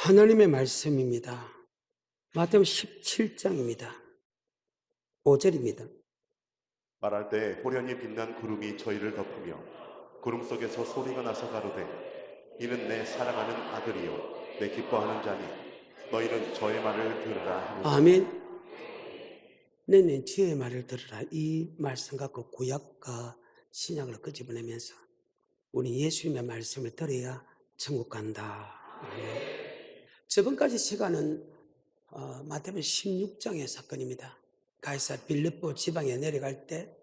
하나님의 말씀입니다. 마태복음 17장입니다. 5절입니다. 말할 때 호련히 빛난 구름이 저희를 덮으며 구름 속에서 소리가 나서 가로되 이는 내 사랑하는 아들이요 내 기뻐하는 자니 너희는 저의 말을 들으라 하노라. 아멘. 너는 주의 말을 들으라. 이 말씀 갖고 구약과 신약을 끄집어내면서 우리 예수님의 말씀을 들어야 천국 간다. 아멘. 저번까지 시간은 마태복음 16장의 사건입니다. 가이사 빌립보 지방에 내려갈 때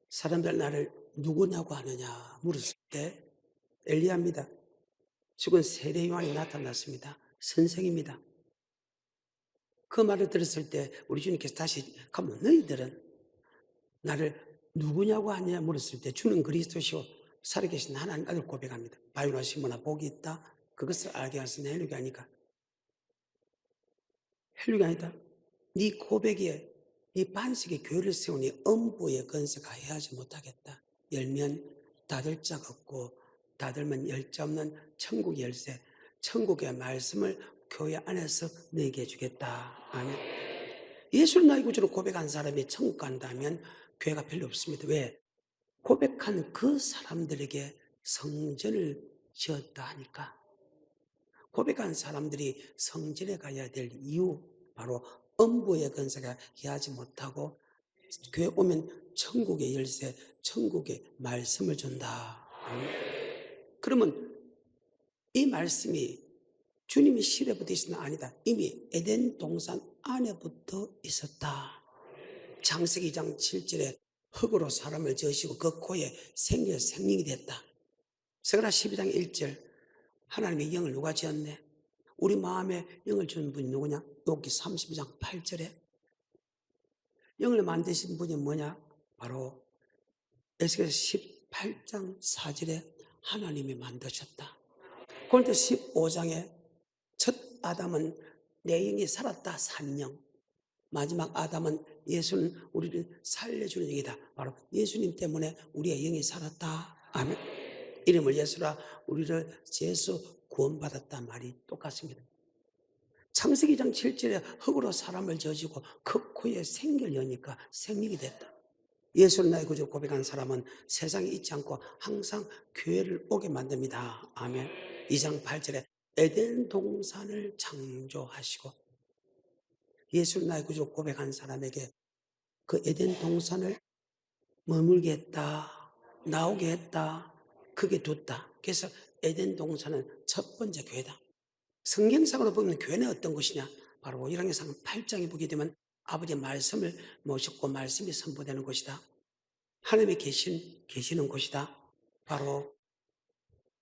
사람들 나를 누구냐고 하느냐 물었을 때 엘리야입니다. 죽은 세례 요한이 나타났습니다. 선생입니다. 그 말을 들었을 때 우리 주님께서 다시 가면 너희들은 나를 누구냐고 하냐 물었을 때 주는 그리스도시요 살아계신 하나님 아들 고백합니다. 바요나 시모나 복이 있다. 그것을 알게 하시는 헬륙이 아니까. 헬륙이 아니다. 네 고백에 이 반석의 교회를 세우니 엄부의 건세가 해하지 못하겠다. 열면 닫을 자가 없고 닫으면 열자 없는 천국 열쇠, 천국의 말씀을 교회 안에서 내게 주겠다. 아멘. 예수를 나의 구주로 고백한 사람이 천국 간다면 교회가 별로 없습니다. 왜? 고백한 그 사람들에게 성전을 지었다 하니까. 고백한 사람들이 성전에 가야 될 이유, 바로 엄부의 건세가 해하지 못하고 교회 오면 천국의 열쇠, 천국의 말씀을 준다. 그러면 이 말씀이 주님이 시대부터 있으나 아니다. 이미 에덴 동산 안에부터 있었다. 창세기 2장 7절에 흙으로 사람을 지으시고 그 코에 생명이 됐다. 스가랴 12장 1절 하나님의 영을 누가 지었네? 우리 마음에 영을 주는 분이 누구냐? 욥기 32장 8절에 영을 만드신 분이 뭐냐? 바로 에스겔 18장 4절에 하나님이 만드셨다. 고린도 15장에 첫 아담은 내 영이 살았다, 산 영. 마지막 아담은 예수는 우리를 살려주는 영이다. 바로 예수님 때문에 우리의 영이 살았다. 아멘. 이름을 예수라 우리를 죄에서 구원받았다 말이 똑같습니다. 창세기 2장 7절에 흙으로 사람을 지어지고 그 코에 생기를 여니까 생명이 됐다. 예수를 나의 구주로 고백한 사람은 세상에 있지 않고 항상 교회를 오게 만듭니다. 아멘. 2장 8절에 에덴 동산을 창조하시고 예수를 나의 구주로 고백한 사람에게 그 에덴 동산을 머물게 했다. 나오게 했다. 크게 뒀다. 그래서 에덴 동산은 첫 번째 교회다. 성경상으로 보면 교회는 어떤 것이냐? 바로 열왕기상 8장에 보게 되면 아버지의 말씀을 모셨고 말씀이 선포되는 곳이다. 하나님이 계시는 곳이다. 바로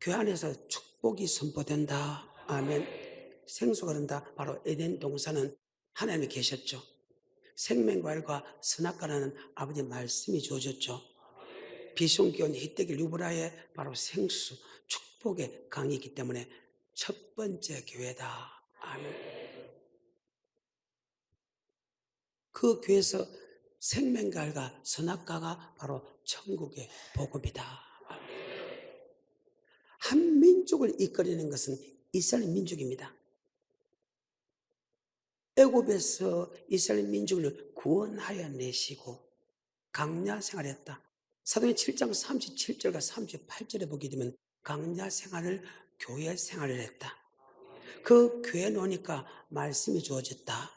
교회 안에서 축복이 선포된다. 아멘. 생수가 흐른다. 바로 에덴 동산은 하나님이 계셨죠. 생명과일과 선악과라는 아버지의 말씀이 주어졌죠. 비송기온 히데길 유브라의 바로 생수, 축복의 강이기 때문에 첫 번째 교회다. 아멘. 그 교회에서 생명과일과 선악과가 바로 천국의 복음이다. 아멘. 한 민족을 이끌리는 것은 이스라엘 민족입니다. 애굽에서 이스라엘 민족을 구원하여 내시고 강야 생활했다. 사도행 7장 37절과 38절에 보게 되면 강야 생활을 교회 생활을 했다. 그 교회에 놓으니까 말씀이 주어졌다.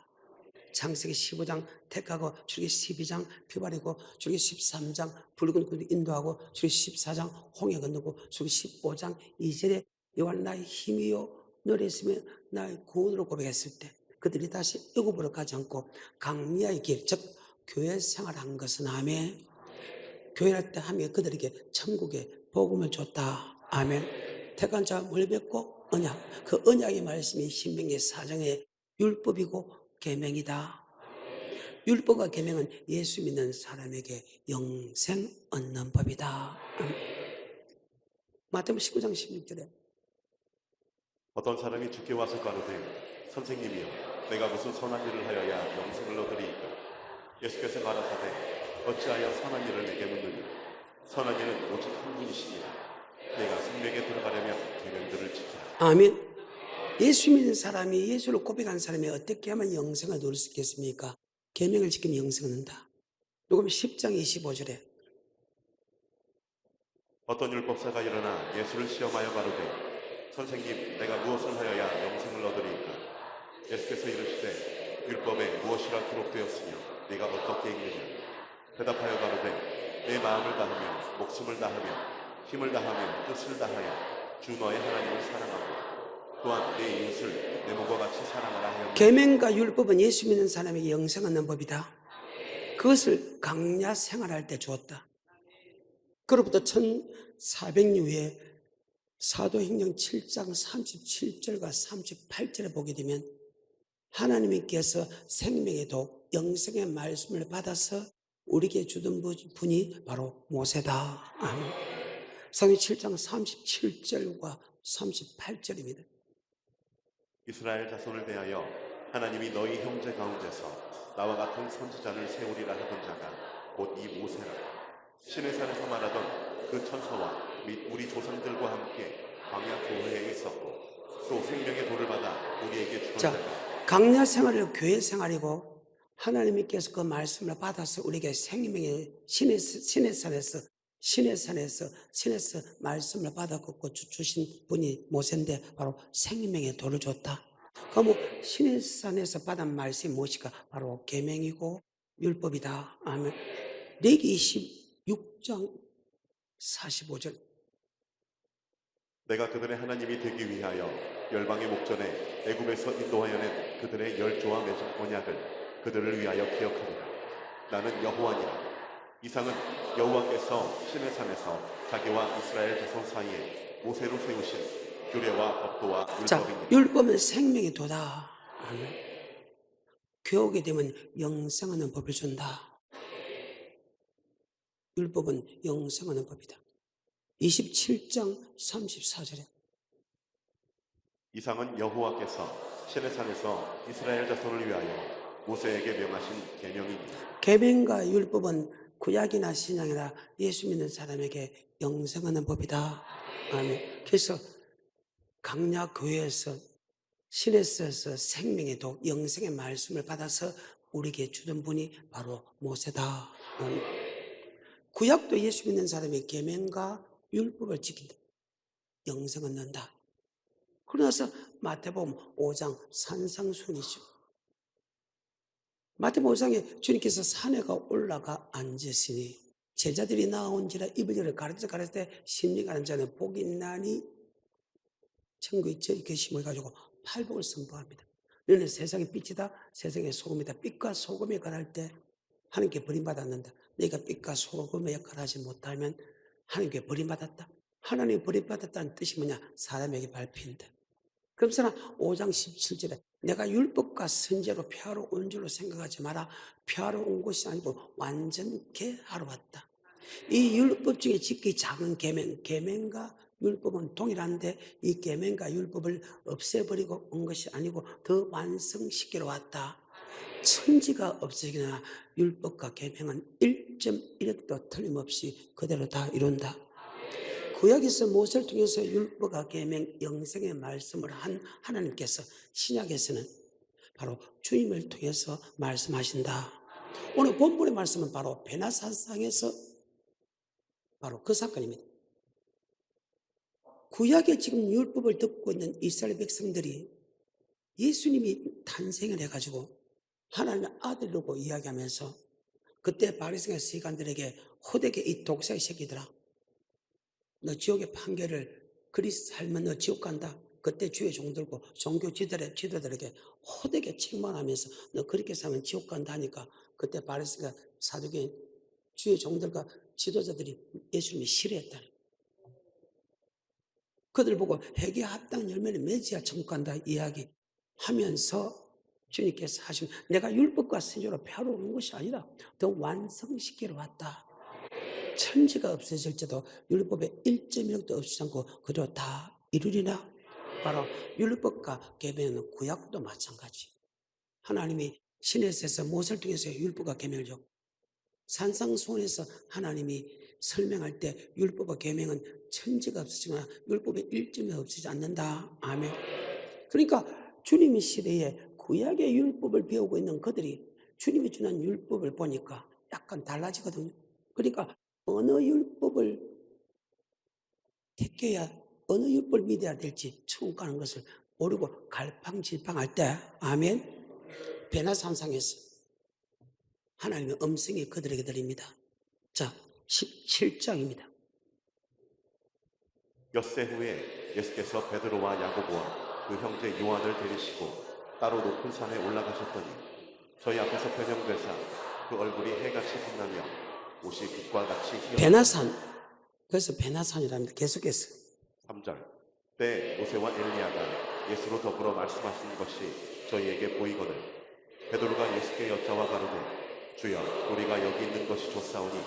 창세기 15장 택하고 출애굽기 12장 피 바르고 출애굽기 13장 붉은 구름 인도하고 출애굽기 14장 홍해 건너고 출애굽기 15장 2절에 여호와 나의 힘이요 너를 있으면 나의 구원으로 고백했을 때 그들이 다시 애굽으로 가지 않고 강야의 길, 즉 교회 생활한 것은 아멘. 교회할 때 하며 그들에게 천국의 복음을 줬다. 아멘. 택한 자 뭘 뵙고 언약. 그 언약의 말씀이 신명기 4장의 율법이고 계명이다. 율법과 계명은 예수 믿는 사람에게 영생 얻는 법이다. 마태복음 19장 16절에 어떤 사람이 주께 와서 가로되 선생님이여 내가 무슨 선한 일을 하여야 영생을 얻으리이까. 예수께서 가라사대 어찌하여 선한 일을 내게 묻느냐. 선한 일은 오직 한 분이시니라. 내가 생명에 들어가려면 계명들을 지키라. 아멘. 예수 믿는 사람이, 예수를 고백한 사람이 어떻게 하면 영생을 누릴 수 있겠습니까? 계명을 지키면 영생을 얻는다. 누가복음 10장 25절에 어떤 율법사가 일어나 예수를 시험하여 가로되 선생님 내가 무엇을 하여야 영생을 얻으리이까? 예수께서 이르시되 율법에 무엇이라 기록되었으며 네가 어떻게 읽느냐? 대답하여 가로되 내 마음을 다하며 목숨을 다하며 힘을 다하며 뜻을 다하여 주 너의 하나님을 사랑하고 또한 내 이웃을 내 몸과 같이 사랑하라 하였느니라. 계명과 율법은 예수 믿는 사람에게 영생 얻는 법이다. 그것을 강야 생활할 때 주었다. 그로부터 1400년 후에 사도행전 7장 37절과 38절에 보게 되면 하나님께서 생명의 독, 영생의 말씀을 받아서 우리에게 주던 분이 바로 모세다. 아멘. 사도행전 7장 37절과 38절입니다. 이스라엘 자손을 대하여 하나님이 너희 형제 가운데서 나와 같은 선지자를 세우리라 하던 자가 곧 이 모세라. 시내산에서 말하던 그 천사와 및 우리 조상들과 함께 광야 교회에 있었고 또 생명의 돌을 받아 우리에게 주던 자, 자가 강야 생활은 교회 생활이고 하나님께서 그 말씀을 받아서 우리에게 생명의 신의 산에서 말씀을 받았고 주신 분이 모세인데 바로 생명의 돌을 줬다. 그럼 신의 산에서 받은 말씀이 무엇일까? 바로 계명이고 율법이다. 아멘. 레위기 26장 45절. 내가 그들의 하나님이 되기 위하여 열방의 목전에 애굽에서 인도하여 낸 그들의 열조와 맺은 언약을 그들을 위하여 기억하리라. 나는 여호와니라. 이상은 여호와께서 시내산에서 자기와 이스라엘 자손 사이에 모세로 세우신 규례와 법도와 자, 율법입니다. 율법은 생명의 도다. 아멘. 교육이 되면 영생하는 법을 준다. 율법은 영생하는 법이다. 27장 34절에 이상은 여호와께서 시내산에서 이스라엘 자손을 위하여 모세에게 명하신 계명입니다. 계명과 율법은 구약이나 신약이나 예수 믿는 사람에게 영생하는 법이다. 아멘. 그래서 강야 교회에서 시내산에서 생명의 독, 영생의 말씀을 받아서 우리에게 주던 분이 바로 모세다. 아멘. 구약도 예수 믿는 사람이 계명과 율법을 지킨다. 영생 얻는다. 그러나서 마태복음 5장 산상순이죠. 마태복음 5장에 주님께서 산에가 올라가 앉으시니 제자들이 나온지라 이불을 가르쳐 때 심리 가는 자는 복이 있나니 천국에 저희 계심을 가지고 팔복을 선포합니다. 너는 세상의 빛이다, 세상의 소금이다. 빛과 소금의 역할을 할 때 하나님께 버림받았는다. 네가 빛과 소금의 역할을 하지 못하면 하나님께 버림받았다. 하나님이 버림받았다는 뜻이 뭐냐? 사람에게 밟힌다. 그럼 사람 5장 17절에 내가 율법과 선제로 폐하러 온 줄로 생각하지 마라. 폐하러 온 것이 아니고 완전케 하러 왔다. 이 율법 중에 지극히 작은 계명과 율법은 동일한데 이 계명과 율법을 없애버리고 온 것이 아니고 더 완성시키러 왔다. 천지가 없어지거나 율법과 계명은 1.1획도 틀림없이 그대로 다 이룬다. 구약에서 모세를 통해서 율법과 계명, 영생의 말씀을 한 하나님께서 신약에서는 바로 주님을 통해서 말씀하신다. 오늘 본문의 말씀은 바로 베나산상에서 바로 그 사건입니다. 구약에 지금 율법을 듣고 있는 이스라엘 백성들이 예수님이 탄생을 해가지고 하나님의 아들이라고 이야기하면서 그때 바리새인 서기관들에게 호되게 이 독사의 새끼들아, 너 지옥의 판결을 그리 살면 너 지옥 간다. 그때 주의 종들고 종교 지도들에게 호되게 책망하면서 너 그렇게 살면 지옥 간다 하니까 그때 바리새인과 사두개인 주의 종들과 지도자들이 예수님이 싫어했다. 그들 보고 회개 합당 열매를 맺어야 천국 간다 이야기하면서 주님께서 하시면 내가 율법과 선지로 폐하러 오는 것이 아니라 더 완성시키러 왔다. 천지가 없어질지도 율법의 1.1도 없지 않고 그대로 다 이루리라. 바로 율법과 계명은 구약도 마찬가지. 하나님이 시내에서 모세를 통해서 율법과 계명을 줬고 산상수훈에서 하나님이 설명할 때 율법과 계명은 천지가 없어지거나 율법의 1.1도 없어지지 않는다. 아멘. 그러니까 주님의 시대에 구약의 율법을 배우고 있는 그들이 주님이 주는 율법을 보니까 약간 달라지거든요. 그러니까 어느 율법을 택해야 어느 율법을 믿어야 될지 처음 가는 것을 모르고 갈팡질팡할 때 아멘 베나산상에서 하나님의 음성이 그들에게 들립니다. 자 17장입니다. 엿새 후에 예수께서 베드로와 야고보와 그 형제 요한을 데리시고 따로 높은 산에 올라가셨더니 저희 앞에서 변형되사 그 얼굴이 해같이 빛나며 옷이 빛과 같이 휘어 베나산 그래서 베나산이랍니다. 계속해서 3절 때 모세와 엘리야가 예수로 더불어 말씀하신 것이 저희에게 보이거늘 베드로가 예수께 여짜와 가로되 주여 우리가 여기 있는 것이 좋사오니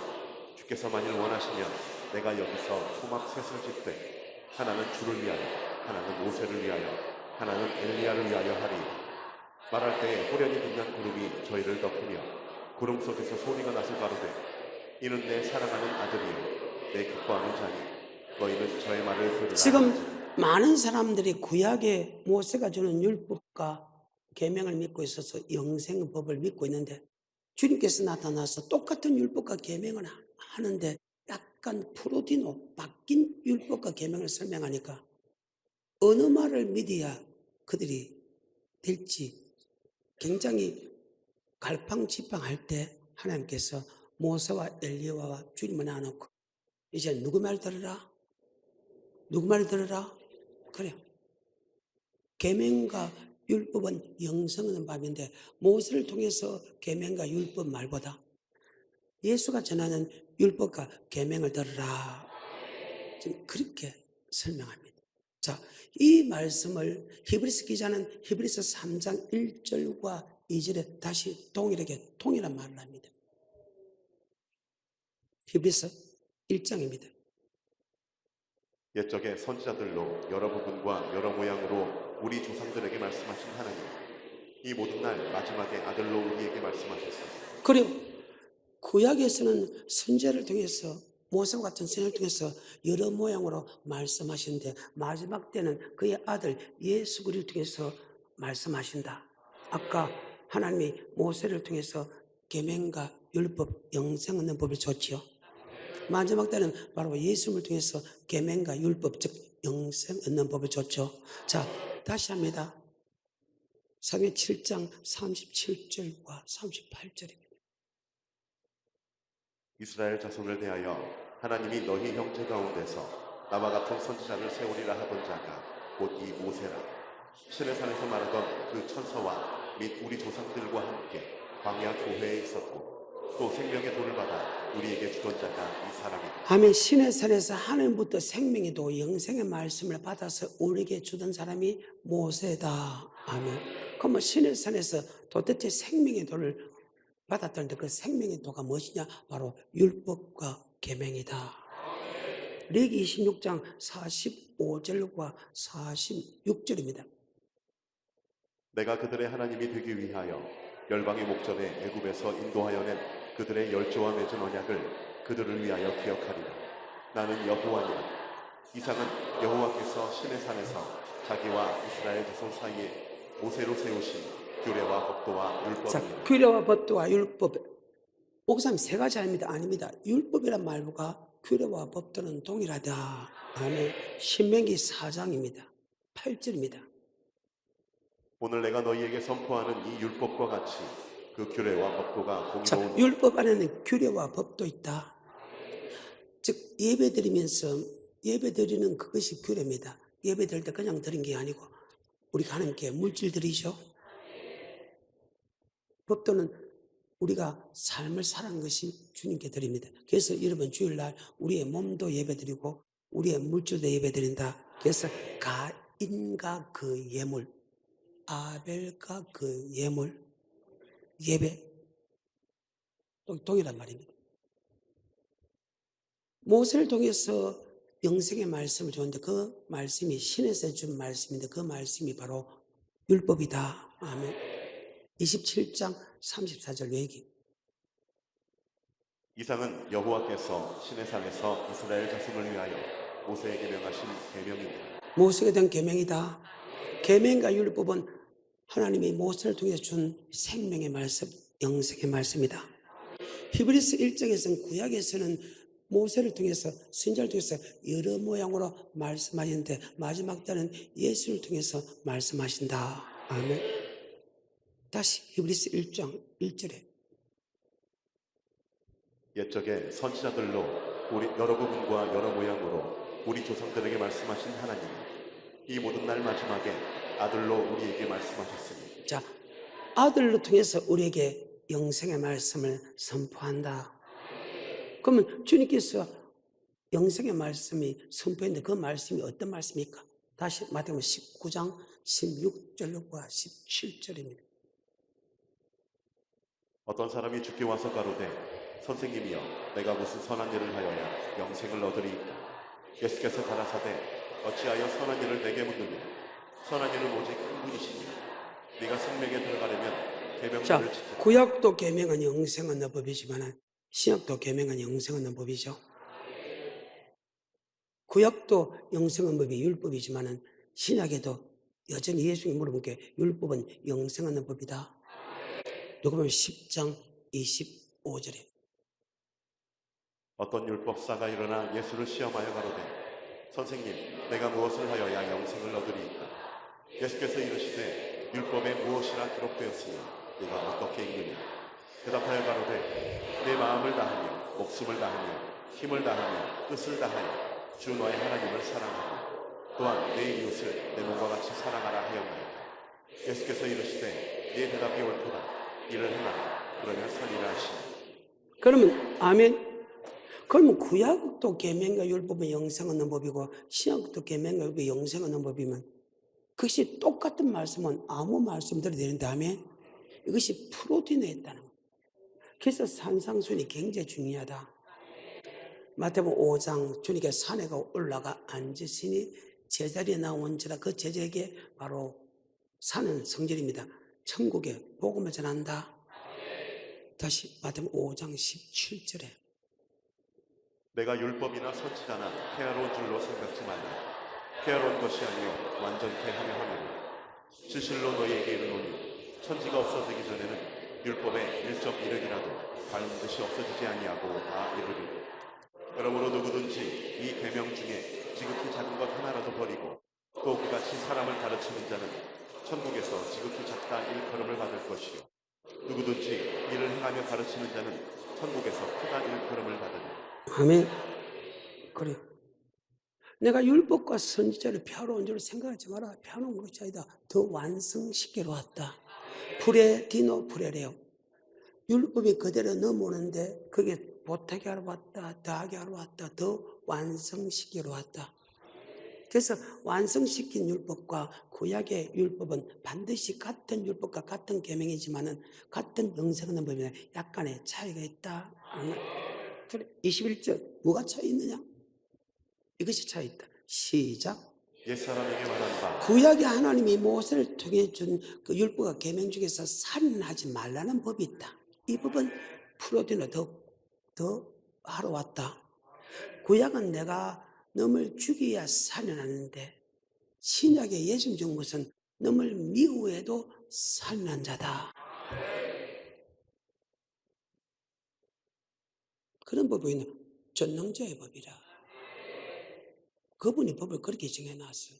주께서 만일 원하시면 내가 여기서 소막 셋을 짓되 하나는 주를 위하여 하나는 모세를 위하여 하나는 엘리야를 위하여 하리이다. 말할 때에 호련히 빛난 구름이 저희를 덮으며 구름 속에서 소리가 나서 가로되 이는 내 사랑하는 아들이요 내 기뻐하는 자니 너희는 저의 말을 들으라. 지금 많은 사람들이 구약의 모세가 주는 율법과 계명을 믿고 있어서 영생의 법을 믿고 있는데 주님께서 나타나서 똑같은 율법과 계명을 하는데 약간 프로디노 바뀐 율법과 계명을 설명하니까 어느 말을 믿어야 그들이 될지 굉장히 갈팡질팡할 때 하나님께서 모세와 엘리야와 주님을 나눠놓고 이제 누구 말 들으라? 누구 말 들으라? 그래요. 계명과 율법은 영성하는 법인데 모세를 통해서 계명과 율법 말보다 예수가 전하는 율법과 계명을 들으라. 지금 그렇게 설명합니다. 자, 이 말씀을 히브리서 기자는 히브리서 3장 1절과 2절에 다시 동일한 말을 합니다. 히브리서 1장입니다. 옛적의 선지자들로 여러 부분과 여러 모양으로 우리 조상들에게 말씀하신 하나님 이 모든 날 마지막에 아들로 우리에게 말씀하셨습니다. 그리고 구약에서는 선지자를 통해서 모세와 같은 선지자를 통해서 여러 모양으로 말씀하시는데 마지막 때는 그의 아들 예수 그리스도를 통해서 말씀하신다. 아까 하나님이 모세를 통해서 계명과 율법, 영생 얻는 법을 줬지요. 마지막 때는 바로 예수님을 통해서 계명과 율법, 즉 영생 얻는 법을 줬죠. 자, 다시 합니다. 사무엘 7장 37절과 38절입니다. 이스라엘 자손을 대하여 하나님이 너희 형제 가운데서 나와 같은 선지자를 세우리라 하던 자가 곧 이 모세라. 신의 산에서 말하던 그 천사와 및 우리 조상들과 함께 광야 교회에 있었고 또 생명의 돌을 받아 우리에게 주던 자가 이 사람이다. 아멘. 신의 산에서 하나님부터 생명의 도 영생의 말씀을 받아서 우리에게 주던 사람이 모세다. 아멘. 그럼 신의 산에서 도대체 생명의 도를 받았다는데 그 생명의 도가 무엇이냐? 바로 율법과 계명이다. 레기 26장 45절과 46절입니다. 내가 그들의 하나님이 되기 위하여 열방의 목전에 애굽에서 인도하여 낸 그들의 열조와 맺은 언약을 그들을 위하여 기억하리라. 나는 여호와니라. 이상은 여호와께서 신의 산에서 자기와 이스라엘 자손 사이에 모세로 세우신 규례와 법도와 율법이니라. 자, 규례와 법도와 율법. 목사님 세 가지 아닙니다. 율법이란 말과 규례와 법도는 동일하다. 아멘. 신명기 4장입니다. 8절입니다. 오늘 내가 너희에게 선포하는 이 율법과 같이 그 규례와 법도가 자, 공의로운 율법 안에는 규례와 법도 있다. 즉 예배 드리면서 예배 드리는 그것이 규례입니다. 예배 드릴 때 그냥 드린 게 아니고 우리가 하나님께 물질 드리죠. 법도는 우리가 삶을 살아가는 것이 주님께 드립니다. 그래서 여러분 주일날 우리의 몸도 예배 드리고 우리의 물질도 예배 드린다. 그래서 가인과 그 예물, 아벨과 그 예물, 예배 동일한 말입니다. 모세를 통해서 영생의 말씀을 줬는데 그 말씀이 신에서 준 말씀인데 그 말씀이 바로 율법이다. 아멘. 27장 34절 얘기. 이상은 여호와께서 신의 산에서 이스라엘 자손을 위하여 모세에게 명하신 계명입니다. 모세에 대한 계명이다. 계명과 율법은 하나님이 모세를 통해 준 생명의 말씀, 영생의 말씀이다. 히브리서 1장에서는 구약에서는 모세를 통해서 선지자를 통해서 여러 모양으로 말씀하시는데 마지막 때는 예수를 통해서 말씀하신다. 아멘. 다시 히브리서 1장 1절에 옛적에 선지자들로 우리 여러 부분과 여러 모양으로 우리 조상들에게 말씀하신 하나님, 이 모든 날 마지막에 아들로 우리에게 말씀하셨으니. 자, 아들로 통해서 우리에게 영생의 말씀을 선포한다. 그러면 주님께서 영생의 말씀이 선포했는데 그 말씀이 어떤 말씀입니까? 다시 마태복음 19장 16절과 17절입니다. 어떤 사람이 주께 와서 가로되 선생님이여 내가 무슨 선한 일을 하여야 영생을 얻으리이까. 예수께서 가라사대 어찌하여 선한 일을 내게 묻느냐. 선한 일은 오직 한 분이시니 네가 생명에 들어가려면 자, 계명들을 지키라. 구약도 계명은 영생 얻는 법이지만 신약도 계명은 영생 얻는 법이죠. 구약도 영생 얻는 법이 율법이지만 신약에도 여전히 예수님이 물어본 게 율법은 영생 얻는 법이다. 누가복음 10장 25절에 어떤 율법사가 일어나 예수를 시험하여 가로되 선생님 내가 무엇을 하여야 영생을 얻으리이까. 예수께서 이르시되 율법에 무엇이라 기록되었으니 네가 어떻게 읽느냐. 대답하여 가로되 내 마음을 다하며 목숨을 다하며 힘을 다하며 뜻을 다하여 주 너의 하나님을 사랑하고 또한 내 이웃을 내 몸과 같이 사랑하라 하였나이다. 예수께서 이르시되 네 대답이 옳도다. 이를 행하라. 그러면 서리라 하시니. 그러면 아멘. 그러면 구약도 계명과 율법은 영생 얻는 법이고 신약도 계명과 율법이 영생 얻는 법이면 그것이 똑같은 말씀은 아무 말씀대로 되는데 아멘. 이것이 프로틴에 있다는 거예요. 그래서 산상순이 굉장히 중요하다. 마태복음 5장 주님께서 산에 올라가 앉으시니 제자리에 나온지라 그 제자에게 바로 산은 성전입니다. 천국에 복음을 전한다. 다시 마태복음 5장 17절에 내가 율법이나 선지자나 폐하로운 줄로 생각지 말라. 폐하로운 것이 아니요 완전케 하려 함이라. 진실로 너희에게 이르노니 천지가 없어지기 전에는 율법의 1.1획이라도 반드시 없어지지 아니하고 다 이르리니. 그러므로 누구든지 이 계명 중에 지극히 작은 것 하나라도 버리고 또 그같이 사람을 가르치는 자는 천국에서 지극히 작다 일컬음을 받을 것이요 누구든지 이를 행하며 가르치는 자는 천국에서 크다 일컬음을 받으리. 아멘. 그래. 내가 율법과 선지자를 펴놓은 줄 생각하지 마라. 펴놓은 것이 아니다. 더 완성시키러 왔다. 프레디노 프레레오. 율법이 그대로 넘어오는데 그게 보태게 하러 왔다. 더하게 하러 왔다. 더 완성시키러 왔다. 그래서 완성시킨 율법과 구약의 율법은 반드시 같은 율법과 같은 계명이지만은 같은 영생하는 법이나 약간의 차이가 있다. 21절 뭐가 차이 있느냐? 이것이 차이 있다. 시작. 옛사람에게 말한 바 구약의 하나님이 모세를 통해 준 그 율법과 계명 중에서 살인하지 말라는 법이 있다. 이 법은 프로디노 더 하러 왔다. 구약은 내가 너를 죽여야 살인하는데 신약의 예수님 중 것은 너를 미워해도 살인한 자다. 그런 법이 전능자의 법이라. 그분이 법을 그렇게 정해놨어요.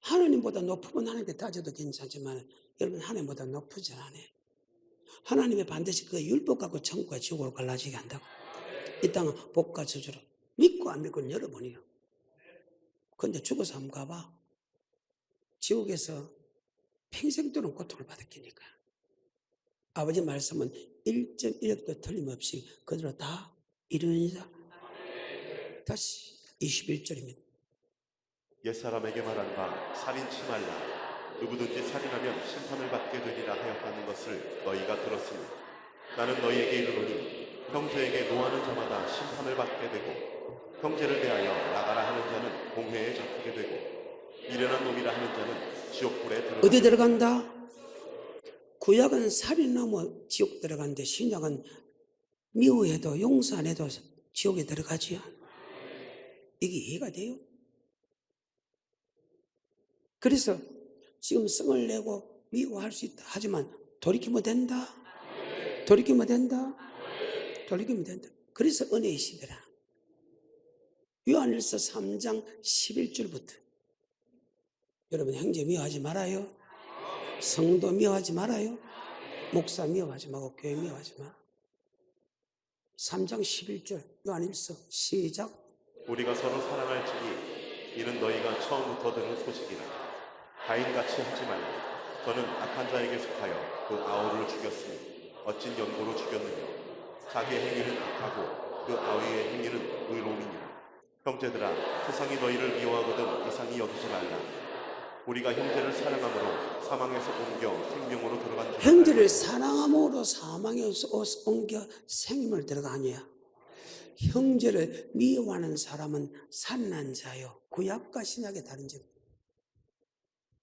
하나님보다 높으면 하나님께 따져도 괜찮지만 여러분 하나님보다 높으지 않아요. 하나님이 반드시 그 율법 갖고 천국과 지옥으로 갈라지게 한다고. 이 땅은 복과 저주로 믿고 안 믿고는 여러분이요. 그런데 죽어서 한번 가봐. 지옥에서 평생 동안 고통을 받았기니까. 아버지 말씀은 1.1획도 틀림없이 그대로 다 이루니라. 다시 21절입니다. 옛사람에게 말한 바 살인치 말라. 누구든지 살인하면 심판을 받게 되리라 하였다는 것을 너희가 들었으니 나는 너희에게 이르노니 형제에게 노하는 자마다 심판을 받게 되고 형제를 대하여 나가라 하는 자는 공회에 잡히게 되고 미련한 놈이라 하는 자는 지옥불에 들어가게 어디 들어간다? 구약은 살인하면 지옥 들어가는데 신약은 미워해도 용서 안 해도 지옥에 들어가지요. 이게 이해가 돼요? 그래서 지금 성을 내고 미워할 수 있다. 하지만 돌이키면 된다. 돌이키면 된다. 돌이키면 된다. 그래서 은혜의 시대라. 요한일서 3장 11절부터 여러분 형제 미워하지 말아요. 성도 미워하지 말아요. 목사 미워하지 말고 교회 미워하지 마. 3장 11절 요한일서 시작. 우리가 서로 사랑할지니 이는 너희가 처음부터 들은 소식이라. 가인같이 하지 말라. 저는 악한 자에게 속하여 그 아우를 죽였으니 어찐 연고로 죽였느냐. 자기의 행위는 악하고 그 아우의 행위는 의로움이니라. 형제들아, 세상이 너희를 미워하거든 이상히 여기지 말라. 우리가 형제를 사랑함으로 사망에서 옮겨 생명으로 들어간 줄 형제를 사랑함으로 사망에서 옮겨 생명을 들어가냐. 형제를 미워하는 사람은 살인한 자요. 구약과 신약의 다른 점.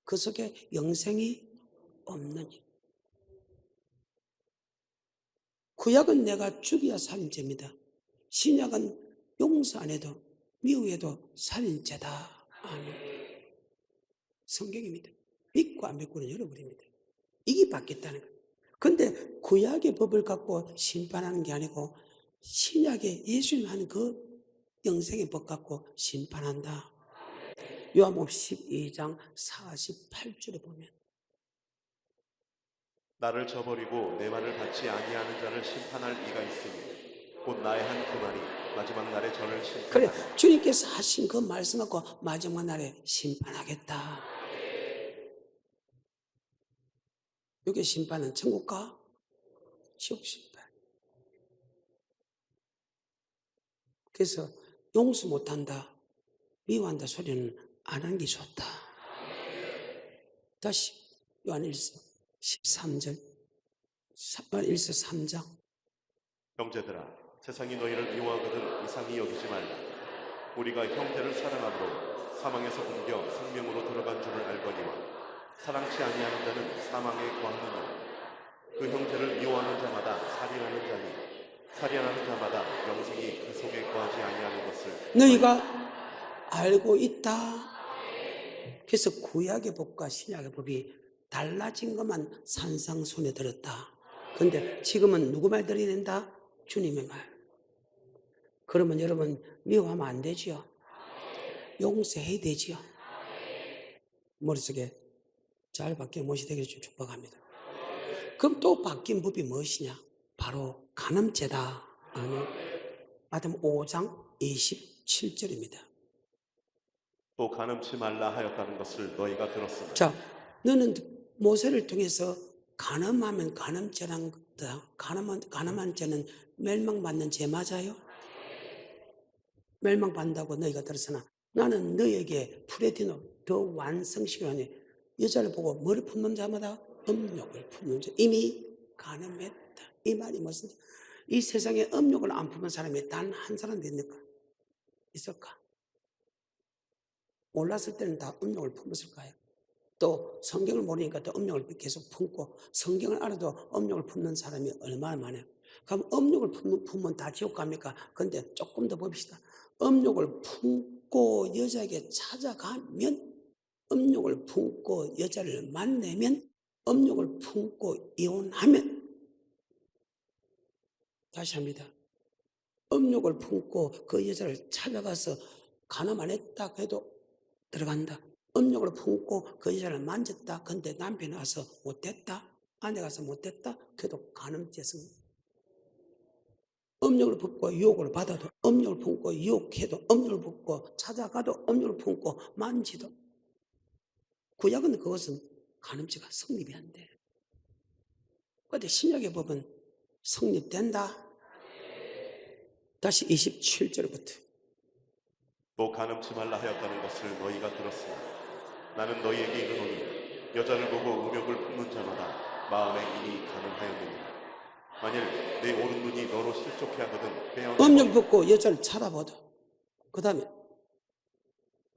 그 속에 영생이 없느니. 구약은 내가 죽여야 살인죄입니다. 신약은 용서 안 해도 미워해도 살인죄다. 아멘. 성경입니다. 믿고 안 믿고는 여러분입니다. 이게 바뀌었다는 거예요. 근데 구약의 법을 갖고 심판하는 게 아니고 신약의 예수님 하는 그 영생의 법 갖고 심판한다. 요한복음 12장 48절에 보면 나를 저버리고 내 말을 받지 아니하는 자를 심판할 이가 있으니 곧 나의 한 그 말이 마지막 날에 저를 심판하라. 그래 주님께서 하신 그 말씀 갖고 마지막 날에 심판하겠다. 여기 심판은 천국과 지옥 심판. 그래서 용서 못한다, 미워한다 소리는 안 하는 게 좋다. 다시 요한일서 13절, 요한일서 3장. 형제들아, 세상이 너희를 미워하거든 이상히 여기지 말라. 우리가 형제를 사랑함으로 사망에서 옮겨 생명으로 들어간 줄을 알거니와 사랑치 아니하는 자는 사망에 거하느니라. 그 형제를 미워하는 자마다 살인하는 자니 살인하는 자마다 영생이 그 속에 거하지 아니하는 것을 너희가 알고 있다. 그래서 구약의 법과 신약의 법이 달라진 것만 산상손에 들었다. 그런데 지금은 누구 말 들어야 된다? 주님의 말. 그러면 여러분 미워하면 안 되지요. 용서해야 되지요. 머릿속에 잘 바뀌어 무엇이 되기를 좀 축복합니다. 그럼 또 바뀐 법이 무엇이냐? 바로 간음죄다. 아멘. 마태복음 5장 27절입니다. 또 간음치 말라 하였다는 것을 너희가 들었으나. 자, 너는 모세를 통해서 간음하면 간음죄란 거다. 간음한 죄는 멸망받는 죄 맞아요? 멸망받는다고 너희가 들었으나 나는 너희에게 프레디노 더 완성시키려니 여자를 보고 머리 품는 자마다 음욕을 품는 자. 이미 간음했다. 이 말이 무슨, 이 세상에 음욕을 안 품는 사람이 단 한 사람도 있을까? 있을까? 몰랐을 때는 다 음욕을 품었을까요? 또 성경을 모르니까 또 음욕을 계속 품고 성경을 알아도 음욕을 품는 사람이 얼마나 많아요. 그럼 음욕을 품으면 다 지옥 갑니까? 근데 조금 더 봅시다. 음욕을 품고 여자에게 찾아가면, 음욕을 품고 여자를 만나면, 음욕을 품고 이혼하면, 다시 합니다. 음욕을 품고 그 여자를 찾아가서 간음 안 했다 해도 들어간다. 음욕을 품고 그 여자를 만졌다. 근데 남편이 와서 못됐다. 아내가 와서 못됐다. 그래도 간음죄성. 음욕을 품고 유혹을 받아도, 음욕을 품고 유혹해도, 음욕을 품고 찾아가도, 음욕을 품고 만지도. 구약은 그것은 간음죄가 성립이 안 돼. 그런데 신약의 법은 성립된다. 다시 27절부터. 또 간음치 말라 하였다는 것을 너희가 들었으나 나는 너희에게 이르노니 여자를 보고 음욕을 품는 자마다 마음에 이미 간음하였느니라. 만일 내 오른 눈이 너로 실족해 하거든 빼어내버리라. 음욕 품고 여자를 찾아보도. 그 다음에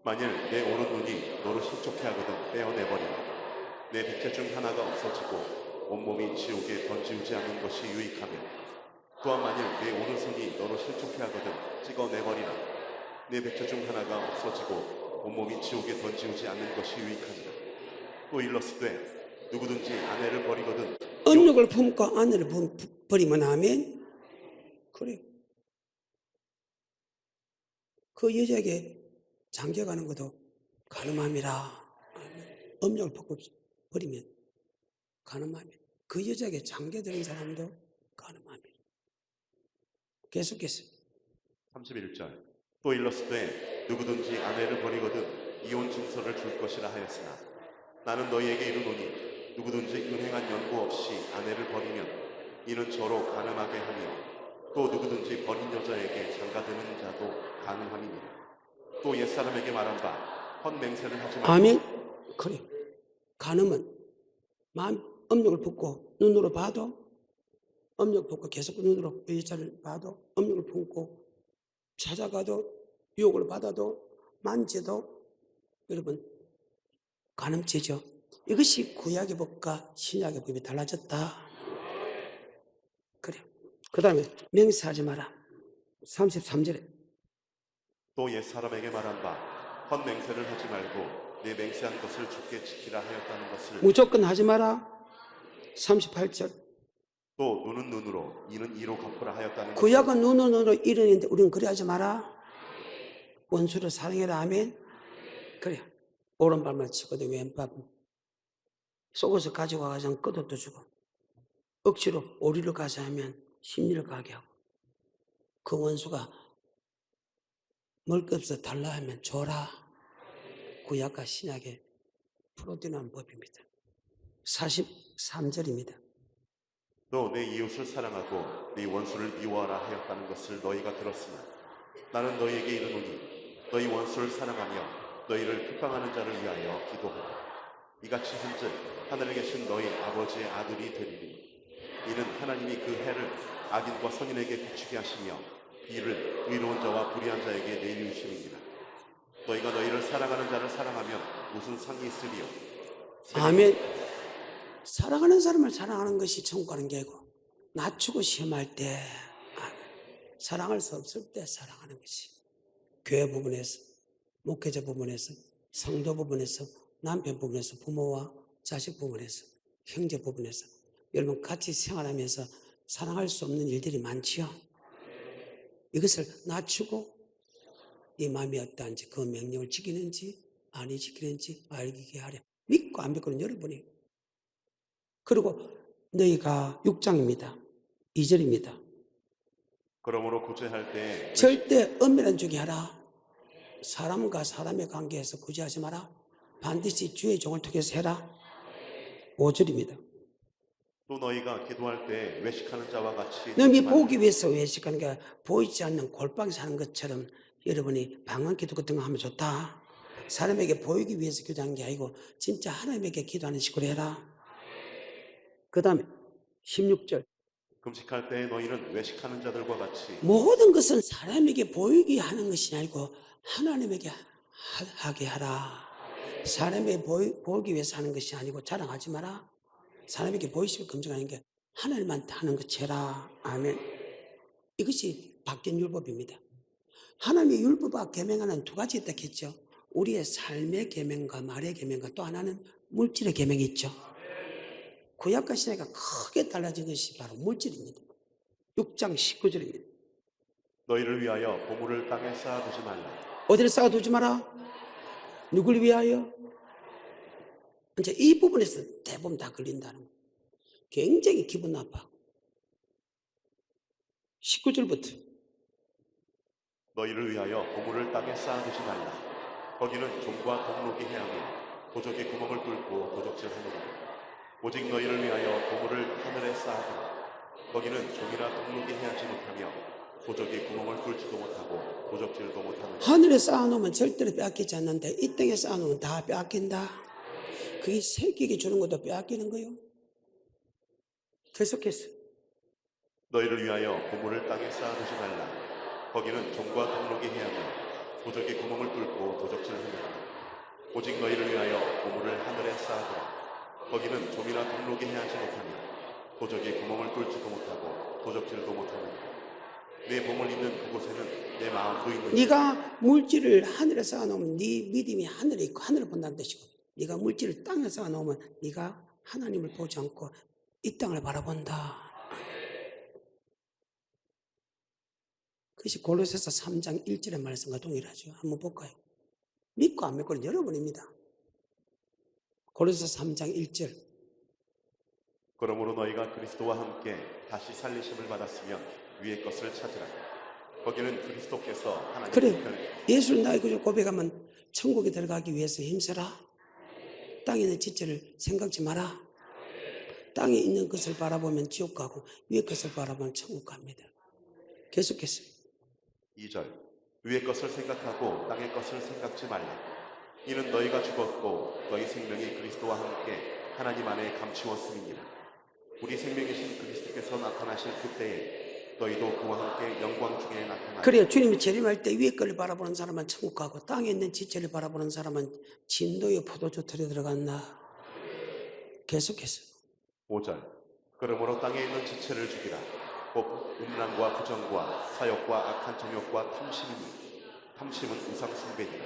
만일 내 오른 눈이 너로 실족해 하거든 빼어내버리라. 내 백제 중 하나가 없어지고 온몸이 지옥에 던지우지 않는 것이 유익하며 또한 만일 내 오른손이 너로 실족해 하거든 찍어내버리라. 내 백제 중 하나가 없어지고 온몸이 지옥에 던지우지 않는 것이 유익하니라. 또 일렀으되 누구든지 아내를 버리거든 음욕을 품고 아내를 버리면 아멘. 그래. 그 여자에게 장겨가는 것도 가늠함이라. 아멘. 음욕을 품고 버리면 가늠함이라. 그 여자에게 장겨드는 사람도 가늠함이라. 계속해서 31절 또 일렀으되 누구든지 아내를 버리거든 이혼 증서를 줄 것이라 하였으나 나는 너희에게 이르노니 누구든지 은행한 연고 없이 아내를 버리면 이는 저로 가늠하게 하며 또 누구든지 버린 여자에게 장가드는 자도 가늠함이니라. 또 옛사람에게 말한 바 헛맹세를 하지 말고 아멘. 그래. 가늠은 마음 음욕을 품고 눈으로 봐도 음욕을 품고 계속 눈으로 여자를 봐도 음욕을 품고 찾아가도 유혹을 받아도 만져도 여러분 간음죄죠. 이것이 구약의 법과 신약의 법이 달라졌다. 그래. 그 다음에 맹세하지 마라. 33절에 또 옛사람에게 말한 바 헛맹세를 하지 말고 내 맹세한 것을 주께 지키라 하였다는 것을 무조건 하지 마라. 38절 또 눈은 눈으로 이는 이로 갚으라 하였다는 것을 구약은 눈으로 이르는데 우리는 그래 하지 마라. 원수를 사랑해라. 아멘. 그래. 오른발만 치거든 왼발 속옷을 가지고 가자면 끄덕도 주고 억지로 오리를 가자 하면 심리를 가게 하고 그 원수가 먹을 것 없어 달라 하면 줘라. 구약과 신약의 프로디난 법입니다. 43절입니다. 또 내 이웃을 사랑하고 네 원수를 미워하라 하였다는 것을 너희가 들었으나 나는 너희에게 이르노니 너희 원수를 사랑하며 너희를 핍박하는 자를 위하여 기도하라. 이같이 한즉 하늘에 계신 너희 아버지의 아들이 되리니 이는 하나님이 그 해를 악인과 선인에게 비추게 하시며 이를 의로운 자와 불의한 자에게 내리우심이니라. 너희가 너희를 사랑하는 자를 사랑하면 무슨 상이 있으리요. 아멘. 사랑하는 사람을 사랑하는 것이 천국 가는 게고 낮추고 시험할 때 아멘. 사랑할 수 없을 때 사랑하는 것이 교회 부분에서 목회자 부분에서 성도 부분에서 남편 부분에서 부모와 자식 부분에서 형제 부분에서 여러분 같이 생활하면서 사랑할 수 없는 일들이 많지요. 이것을 낮추고 네 마음이 어떠한지 그 명령을 지키는지 아니 지키는지 알게 하려. 믿고 안 믿고는 여러분이. 그리고 너희가 6장입니다. 2절입니다. 그러므로 구제할 때 절대 은밀한 중에 하라. 사람과 사람의 관계에서 구제하지 마라. 반드시 주의 종을 통해서 해라. 5절입니다. 또 너희가 기도할 때 외식하는 자와 같이 남이 하지 말라. 보기 위해서 외식하는 게 보이지 않는 골방에 사는 것처럼 여러분이 방언 기도 같은 거 하면 좋다. 사람에게 보이기 위해서 기도하는 게 아니고 진짜 하나님에게 기도하는 식으로 해라. 그 다음에 16절 금식할 때 너희는 외식하는 자들과 같이 모든 것은 사람에게 보이게 하는 것이 아니고 하나님에게 하게 하라. 사람에게 보이기 위해서 하는 것이 아니고 자랑하지 마라. 사람에게 보이시고 검증하는 게 하나님한테 하는 것 해라. 아멘. 이것이 바뀐 율법입니다. 하나님의 율법과 계명하는 두 가지 있다 했죠. 우리의 삶의 계명과 말의 계명과 또 하나는 물질의 계명이 있죠. 구약과 신약이 크게 달라진 것이 바로 물질입니다. 6장 19절입니다. 너희를 위하여 보물을 땅에 쌓아두지 말라. 어디를 쌓아두지 마라? 누굴 위하여? 이제 이 부분에서 대부분 다 걸린다는 거예요. 굉장히 기분 나빠. 19절부터 너희를 위하여 보물을 땅에 쌓아두지 말라. 거기는 종과 동록이 해하며 도적이 구멍을 뚫고 도적질하느니라. 오직 너희를 위하여 보물을 하늘에 쌓아두라. 거기는 종이나 동록이 해하지 못하며 도적이 구멍을 뚫지도 못하고 도적질도 못하느니라. 하늘에 쌓아놓으면 절대로 빼앗기지 않는데 이 땅에 쌓아놓으면 다 빼앗긴다. 그게 새끼에게 주는 것도 빼앗기는 거요. 계속해서 너희를 위하여 보물을 땅에 쌓아두지 말라. 거기는 종과 동록이 해하며 도적이 구멍을 뚫고 도적질하느니라. 오직 너희를 위하여 보물을 하늘에 쌓아두라. 거기는 종이나 동록이 해하지 못하며 도적이 구멍을 뚫지도 못하고 도적질도 못하느니라. 내 보물 있는 그곳에는 내 마음도 있느니라. 네가 물질을 하늘에 쌓아놓으면 네 믿음이 하늘에 있고 하늘을 본다는 뜻이거든. 네가 물질을 땅에 쌓아놓으면 네가 하나님을 보지 않고 이 땅을 바라본다. 그것이 골로새서 3장 1절의 말씀과 동일하죠. 한번 볼까요? 믿고 안 믿고는 여러분입니다. 골로새서 3장 1절. 그러므로 너희가 그리스도와 함께 다시 살리심을 받았으면 위의 것을 찾으라. 거기는 그리스도께서 하나님의 그래, 예수를 나의 구주 고백하면 천국에 들어가기 위해서 힘써라. 땅에 있는 지체를 생각지 마라. 땅에 있는 것을 바라보면 지옥 가고 위의 것을 바라보면 천국 갑니다. 계속해서 2절. 위의 것을 생각하고 땅의 것을 생각지 말라. 이는 너희가 죽었고 너희 생명이 그리스도와 함께 하나님 안에 감추었음이니라. 우리 생명이신 그리스도께서 나타나실 그때에 너희도 그와 함께 영광 중에 나타나리라. 그래요. 주님이 재림할 때 위의 것을 바라보는 사람은 천국 가고 땅에 있는 지체를 바라보는 사람은 진도의 포도주 틀에 들어갔나. 계속해서 5절. 그러므로 땅에 있는 지체를 죽이라. 곧 음란과 부정과 사욕과 악한 정욕과 탐심이니 탐심은 우상 숭배니라.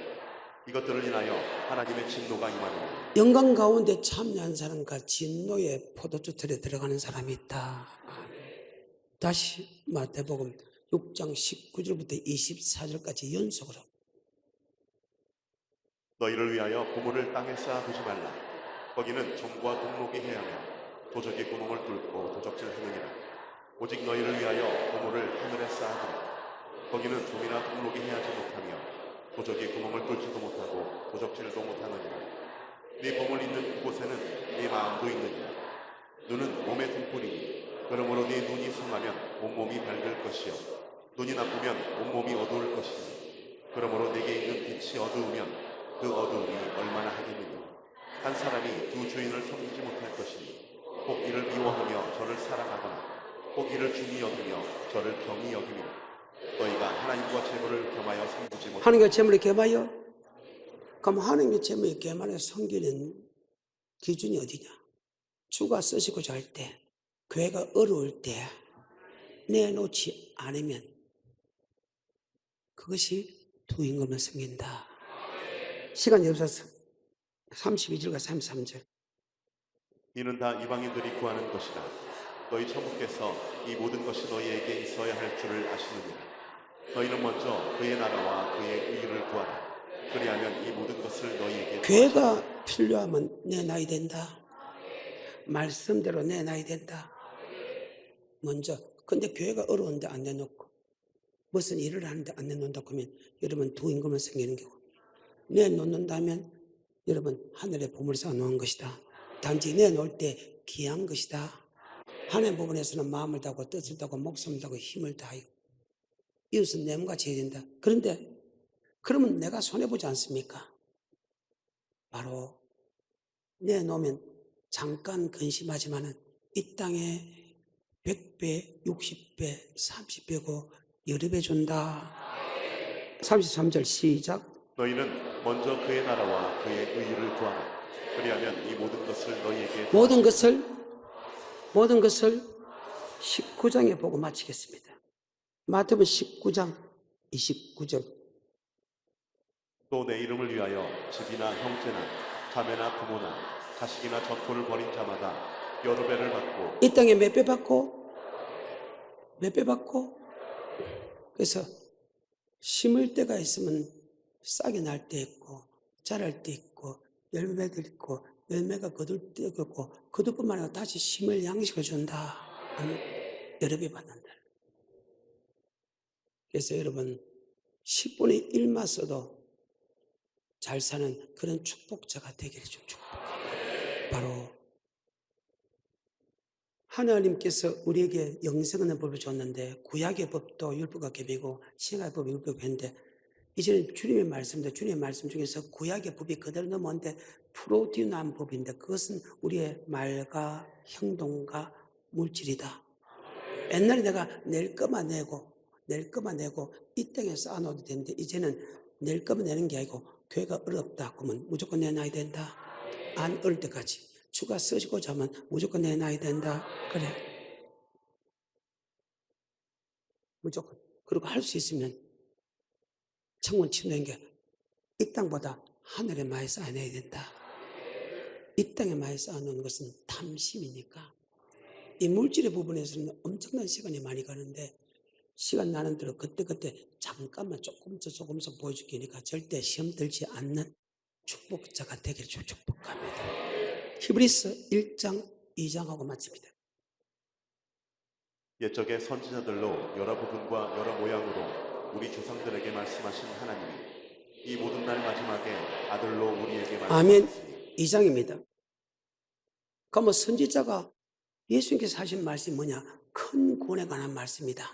이것들을 인하여 하나님의 진노가 임하느니라. 영광 가운데 참여한 사람과 진노의 포도주 틀에 들어가는 사람이 있다. 다시 마태복음 6장 19절부터 24절까지 연속으로. 너희를 위하여 보물을 땅에 쌓아두지 말라. 거기는 종과 동록이 해하며 도적이 구멍을 뚫고 도적질 하느니라. 오직 너희를 위하여 보물을 하늘에 쌓아두라. 거기는 종이나 동록이 해하지 못하며 도적이 구멍을 뚫지도 못하고 도적질도 못하느니라. 네 보물 있는 그곳에는 네 마음도 있느니라. 눈은 몸의 등불이니 그러므로 네 눈이 성하면 온몸이 밝을 것이요 눈이 나쁘면 온몸이 어두울 것이니 그러므로 내게 있는 빛이 어두우면 그 어두움이 얼마나 하겠느냐. 한 사람이 두 주인을 섬기지 못할 것이니 혹 이를 미워하며 저를 사랑하거나 혹 이를 중히 여기며 저를 경히 여기며 너희가 하나님과 재물을 겸하여 섬기지 못하고 하나님과 재물을 겸하여? 그럼 하나님의 재물을 겸하여 섬기는 기준이 어디냐? 주가 쓰시고자 할 때, 교회가 어려울 때 내놓지 않으면 그것이 두 임금을 섬긴다. 시간이 없어서 32절과 33절. 이는 다 이방인들이 구하는 것이다. 너희 천국께서 이 모든 것이 너희에게 있어야 할 줄을 아시느니라. 너희는 먼저 그의 나라와 그의 의를 구하라. 그리하면 이 모든 것을 너희에게 교회가 필요하면 내놔야 된다. 말씀대로 내놔야 된다. 먼저. 근데 교회가 어려운데 안 내놓고 무슨 일을 하는데 안 내놓는다고 하면 여러분 두 임금을 섬기는 거고, 내놓는다면 여러분 하늘에 보물 쌓아놓은 것이다. 단지 내놓을 때 귀한 것이다. 하나님 부분에서는 마음을 다하고 뜻을 다하고 목숨을 다하고 힘을 다하여 이웃은 내 몸같이 해야 된다. 그런데 그러면 내가 손해보지 않습니까? 바로 내놓으면 잠깐 근심하지만은 이 땅에 100배, 60배, 30배고 여러 배 준다. 33절 시작. 너희는 먼저 그의 나라와 그의 의를 구하라. 그리하면 이 모든 것을 너희에게 모든 것을 19장에 보고 마치겠습니다. 마태복음 19장 29절. 또 내 이름을 위하여 집이나 형제나 자매나 부모나 자식이나 전토를 벌인 자마다 여러 배를 받고 이 땅에 몇 배 받고? 몇 배 받고? 그래서 심을 때가 있으면 싹이 날 때 있고 자랄 때 있고 열매들 있고 열매가 거둘 때 있고 거둘 뿐만 아니라 다시 심을 양식을 준다. 여러 배 받는다. 그래서 여러분 10분의 1만 써도 잘 사는 그런 축복자가 되기를 좀 축복합니다. 바로 하나님께서 우리에게 영생하는 법을 줬는데 구약의 법도 율법과 계명이고 신약의 법이 율법이 했는데 이제는 주님의 말씀인데 주님의 말씀 중에서 구약의 법이 그대로 넘어오는데 프로듀나한 법인데 그것은 우리의 말과 행동과 물질이다. 옛날에 내가 낼 것만 내고 이 땅에 쌓아놓아도 되는데 이제는 낼 것만 내는 게 아니고 교회가 어렵다 그러면 무조건 내놔야 된다. 안 어릴 때까지 주가 쓰시고자 하면 무조건 내놔야 된다. 그래. 무조건. 그리고 할 수 있으면 천문 침노인 게 이 땅보다 하늘에 많이 쌓아내야 된다. 이 땅에 많이 쌓아놓은 것은 탐심이니까 이 물질의 부분에서는 엄청난 시간이 많이 가는데 시간 나는 대로 그때그때 잠깐만 조금씩 보여주기니까 절대 시험 들지 않는 축복자가 되기를 축복합니다. 히브리서 1장 2장하고 마칩니다. 옛적의 선지자들로 여러 부분과 여러 모양으로 우리 조상들에게 말씀하신 하나님이 이 모든 날 마지막에 아들로 우리에게 아멘. 말씀하셨으니 2장입니다. 그러면 선지자가 예수님께서 하신 말씀이 뭐냐? 큰 구원에 관한 말씀이다.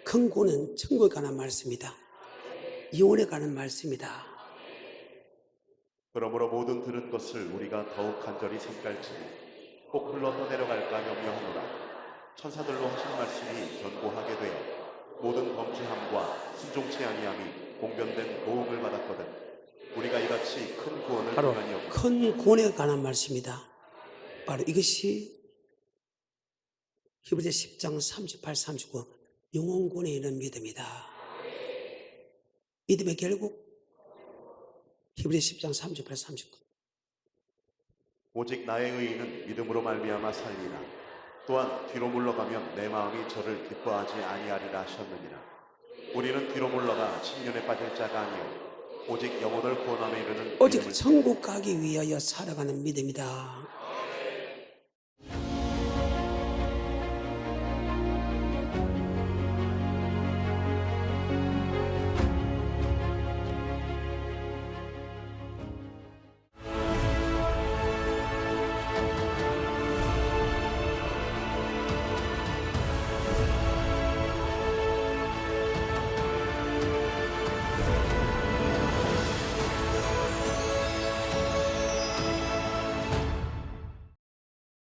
큰 구원은 천국에 관한 말씀이다. 영원에 관한 말씀이다. 그러므로 모든 들은 것을 우리가 더욱 간절히 삼갈지니 꼭 흘러 떠내려갈까 염려하노라. 천사들로 하신 말씀이 견고하게 되어 모든 범죄함과 순종치 아니함이 공변된 도움을 받았거든. 우리가 이같이 큰 구원을 바로 평안히 여기고 큰 구원에 관한 말씀이다. 바로 이것이 히브리서 10장 38, 39 영원 구원에 이르는 믿음이다. 믿음의 결국 히브리서 10장 38, 39 오직 나의 의인은 믿음으로 말미암아 살리라. 또한 뒤로 물러가면 내 마음이 저를 기뻐하지 아니하리라 하셨느니라. 우리는 뒤로 물러가 침륜에 빠질 자가 아니요 오직 영혼을 구원함에 이르는 오직 믿음을 천국 가기 위하여 살아가는 믿음이다.